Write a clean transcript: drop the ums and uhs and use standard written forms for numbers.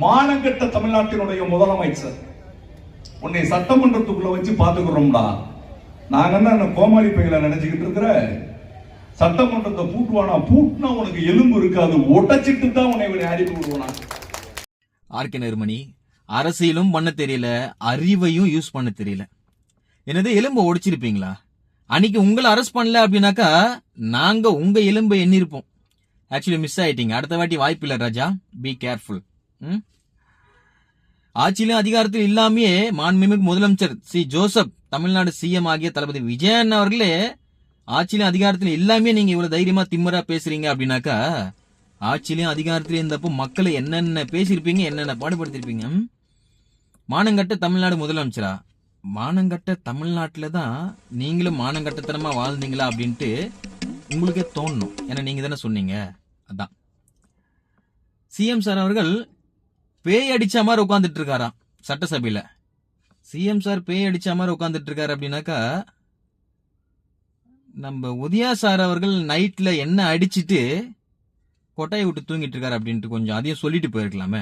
மானங்கட்ட தமிழ்நாட்டினுடைய முதலமைச்சர் உன்னை சட்டமன்றத்துக்குள்ள வச்சு பாத்துக்கிறோம்டா. நாங்க என்ன கோமாளி பைகளை நினைச்சுக்கிட்டு இருக்கிற? சட்டமன்றத்தை பூட்டுவானா? பூட்டினா உனக்கு எலும்பு இருக்காது, உடைச்சிட்டு தான் உன்னை அடிப்பு விடுவானா. ஆர்கே நெருமணி, அரசியலும் பண்ண தெரியல, அறிவையும் யூஸ் பண்ண தெரியல. என்னது எலும்பை ஒடிச்சிருப்பீங்களா? அன்னைக்கு உங்களை அரெஸ்ட் பண்ணல அப்படின்னாக்கா நாங்க உங்க எலும்பை எண்ணிருப்போம். ஆக்சுவலி மிஸ் ஆயிட்டீங்க. அடுத்த வாட்டி வாய்ப்பு இல்ல ராஜா, பி கேர்ஃபுல். ஆட்சியிலும் அதிகாரத்தில் இல்லாமையே மாண்புமிகு முதலமைச்சர் சி ஜோசப், தமிழ்நாடு சிஎம் ஆகிய தளபதி விஜயன் அவர்களே ஆட்சியிலும் அதிகாரத்தில் இல்லாமே நீங்க இவ்வளவு தைரியமா திம்மரா பேசுறீங்க அப்படின்னாக்கா ஆட்சியிலும் அதிகாரத்திலும் இருந்தப்போ மக்களை என்னென்ன பேசியிருப்பீங்க, என்னென்ன பாடுபடுத்திருப்பீங்க. மானங்கட்ட தமிழ்நாடு முதலமைச்சரா? மானங்கட்ட தமிழ்நாட்டில தான் நீங்களும் மானங்கட்டத்தனமா வாழ்ந்தீங்களா அப்படின்ட்டு உங்களுக்கே தோணும். ஏன்னா நீங்க தானே சொன்னீங்க. அதான் சிஎம் சார் அவர்கள் பேய் அடிச்ச மாதிரி உட்காந்துட்டு இருக்காராம் சட்டசபையில. சிஎம் சார் பேய் அடிச்ச மாதிரி உட்காந்துட்டு இருக்காரு அப்படின்னாக்கா நம்ம உதயா சார் அவர்கள் நைட்ல என்ன அடிச்சிட்டு கொட்டாயை விட்டு தூங்கிட்டு இருக்காரு அப்படின்ட்டு கொஞ்சம் அதையும் சொல்லிட்டு போயிருக்கலாமே.